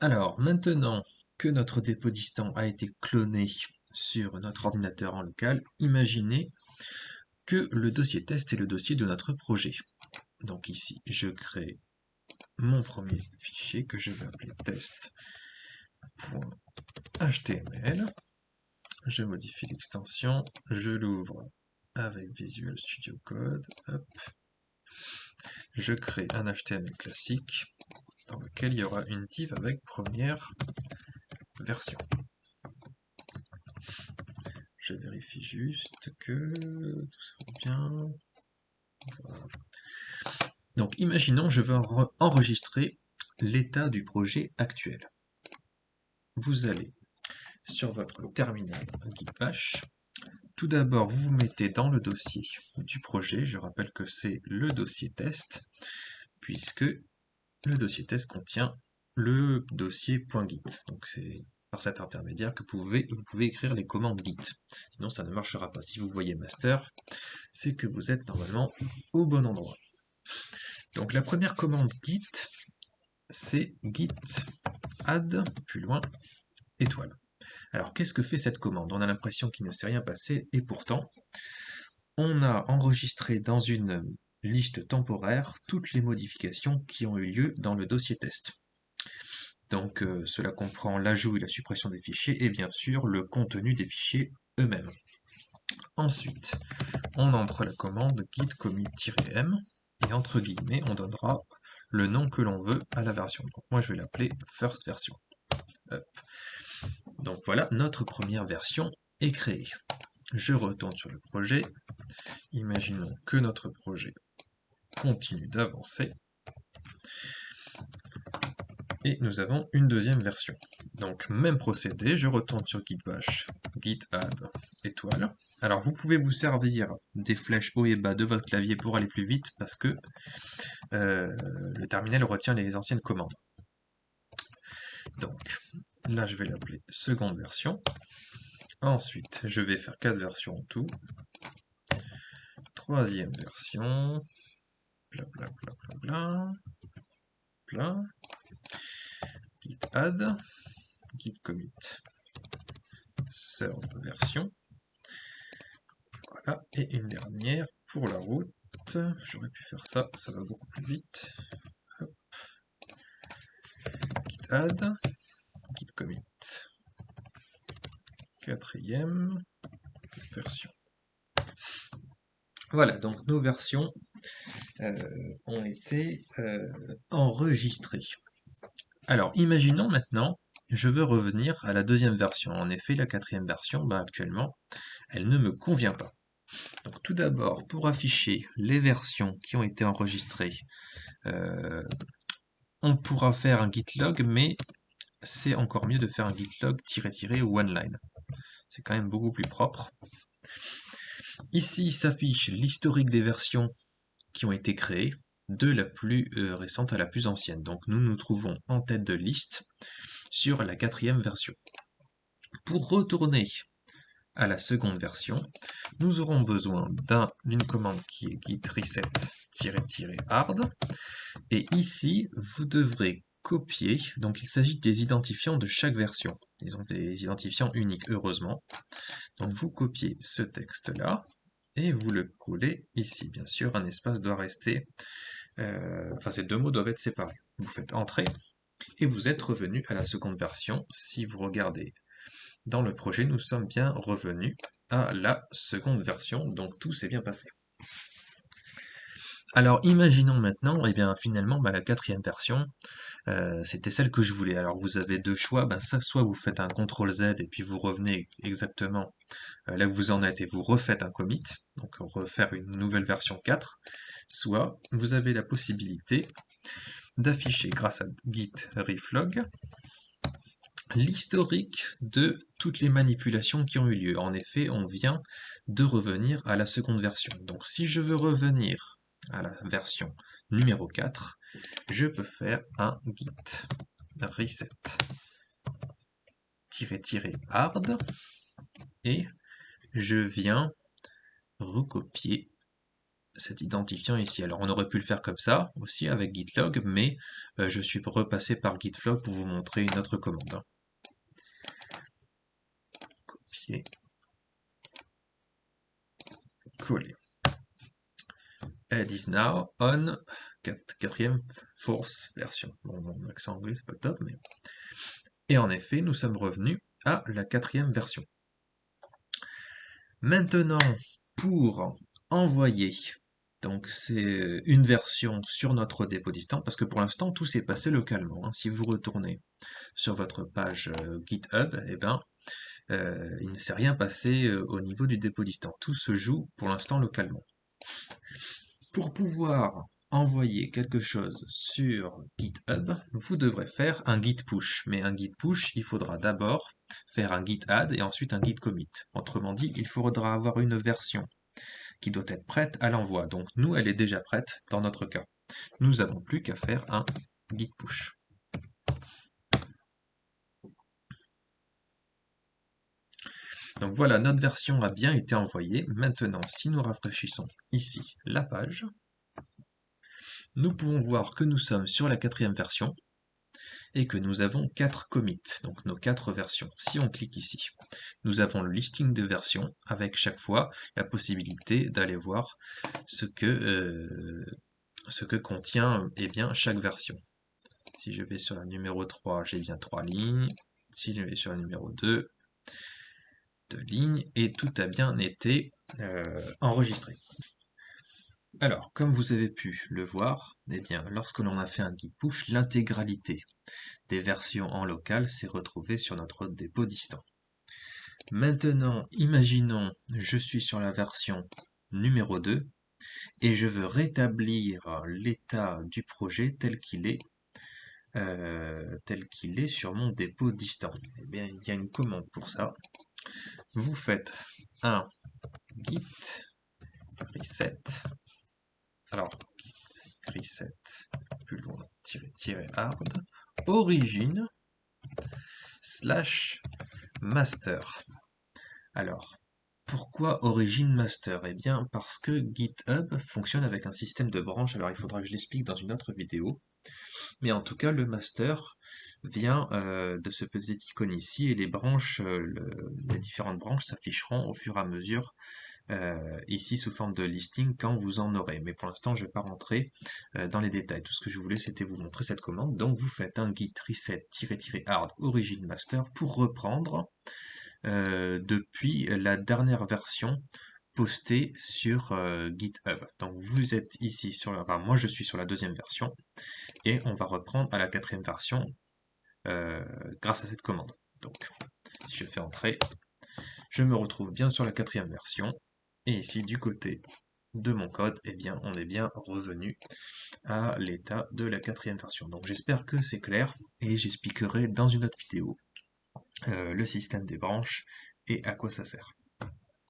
Alors, maintenant que notre dépôt distant a été cloné sur notre ordinateur en local, imaginez que le dossier test est le dossier de notre projet. Donc ici, je crée mon premier fichier que je vais appeler test.html. Je modifie l'extension, je l'ouvre avec Visual Studio Code. Hop. Je crée un HTML classique dans lequel il y aura une div avec première version. Je vérifie juste que tout soit bien. Voilà. Donc imaginons je veux enregistrer l'état du projet actuel. Vous allez sur votre terminal Git Bash. Tout d'abord, vous vous mettez dans le dossier du projet. Je rappelle que c'est le dossier test, puisque le dossier test contient le dossier .git. Donc c'est par cet intermédiaire que vous pouvez écrire les commandes Git. Sinon, ça ne marchera pas. Si vous voyez master, c'est que vous êtes normalement au bon endroit. Donc la première commande Git, c'est git add, plus loin, étoile. Alors qu'est-ce que fait cette commande? On a l'impression qu'il ne s'est rien passé, et pourtant, on a enregistré dans une liste temporaire toutes les modifications qui ont eu lieu dans le dossier test. Donc cela comprend l'ajout et la suppression des fichiers, et bien sûr le contenu des fichiers eux-mêmes. Ensuite, on entre la commande git commit-m, et entre guillemets, on donnera le nom que l'on veut à la version. Donc moi je vais l'appeler first version. Hop. Donc voilà, notre première version est créée. Je retourne sur le projet. Imaginons que notre projet continue d'avancer. Et nous avons une deuxième version. Donc même procédé, je retourne sur Git Bash, git add, étoile. Alors vous pouvez vous servir des flèches haut et bas de votre clavier pour aller plus vite parce que le terminal retient les anciennes commandes. Donc là je vais l'appeler seconde version. Ensuite je vais faire 4 versions en tout. Troisième version. Bla bla bla bla bla. Bla. Git add. Git commit. Third version. Voilà, et une dernière pour la route. J'aurais pu faire ça, ça va beaucoup plus vite. Hop. Git add, git commit. Quatrième version. Voilà, donc nos versions ont été enregistrées. Alors, imaginons maintenant, je veux revenir à la deuxième version. En effet, la quatrième version, actuellement, elle ne me convient pas. Donc tout d'abord, pour afficher les versions qui ont été enregistrées, on pourra faire un git log, mais c'est encore mieux de faire un git log -- one line. C'est quand même beaucoup plus propre. Ici s'affiche l'historique des versions qui ont été créées, de la plus récente à la plus ancienne. Donc nous nous trouvons en tête de liste sur la quatrième version. Pour retourner à la seconde version, nous aurons besoin d'une commande qui est git reset-hard. Et ici, vous devrez copier, donc il s'agit des identifiants de chaque version. Ils ont des identifiants uniques, heureusement. Donc vous copiez ce texte-là, et vous le collez ici. Bien sûr, un espace doit rester, enfin ces deux mots doivent être séparés. Vous faites Entrée, et vous êtes revenu à la seconde version. Si vous regardez dans le projet, nous sommes bien revenus à la seconde version, donc tout s'est bien passé. Alors imaginons maintenant, et bien finalement la quatrième version, c'était celle que je voulais. Alors vous avez deux choix, soit vous faites un CTRL-Z et puis vous revenez exactement là où vous en êtes et vous refaites un commit, donc refaire une nouvelle version 4, soit vous avez la possibilité d'afficher grâce à git reflog l'historique de toutes les manipulations qui ont eu lieu. En effet, on vient de revenir à la seconde version. Donc si je veux revenir à la version numéro 4, je peux faire un git reset-hard et je viens recopier cet identifiant ici. Alors on aurait pu le faire comme ça aussi avec gitlog, mais je suis repassé par gitlog pour vous montrer une autre commande. Copier, coller. Add is now on quatrième force version. Bon, mon accent anglais c'est pas top, mais... Et en effet, nous sommes revenus à la 4e version. Maintenant, pour envoyer, donc c'est une version sur notre dépôt distant, parce que pour l'instant tout s'est passé localement. Si vous retournez sur votre page GitHub, eh ben, il ne s'est rien passé au niveau du dépôt distant. Tout se joue pour l'instant localement. Pour pouvoir envoyer quelque chose sur GitHub, vous devrez faire un git push. Mais un git push, il faudra d'abord faire un git add et ensuite un git commit. Autrement dit, il faudra avoir une version qui doit être prête à l'envoi. Donc nous, elle est déjà prête dans notre cas. Nous n'avons plus qu'à faire un git push. Donc voilà, notre version a bien été envoyée. Maintenant, si nous rafraîchissons ici la page, nous pouvons voir que nous sommes sur la 4e version et que nous avons 4 commits, donc nos 4 versions. Si on clique ici, nous avons le listing de versions avec chaque fois la possibilité d'aller voir ce que contient chaque version. Si je vais sur la numéro 3, j'ai bien 3 lignes. Si je vais sur la numéro 2, 2 lignes, et tout a bien été enregistré. Alors, comme vous avez pu le voir, eh bien, lorsque l'on a fait un git push, l'intégralité des versions en local s'est retrouvée sur notre dépôt distant. Maintenant, imaginons, je suis sur la version numéro 2, et je veux rétablir l'état du projet tel qu'il est sur mon dépôt distant. Eh bien, il y a une commande pour ça. Vous faites un git reset. Alors, git reset, plus loin, -hard, origine /master. Alors, pourquoi origine master? Eh bien, parce que GitHub fonctionne avec un système de branches. Alors, il faudra que je l'explique dans une autre vidéo. Mais en tout cas, le master vient de ce petit icône ici, et les branches, les différentes branches s'afficheront au fur et à mesure ici sous forme de listing quand vous en aurez. Mais pour l'instant, je ne vais pas rentrer dans les détails. Tout ce que je voulais, c'était vous montrer cette commande. Donc, vous faites un git reset-hard origin master pour reprendre depuis la dernière version postée sur GitHub. Donc vous êtes ici sur enfin moi je suis sur la 2e version et on va reprendre à la 4e version grâce à cette commande. Donc si je fais entrer, je me retrouve bien sur la 4e version et ici du côté de mon code, eh bien on est bien revenu à l'état de la 4e version. Donc j'espère que c'est clair et j'expliquerai dans une autre vidéo le système des branches et à quoi ça sert.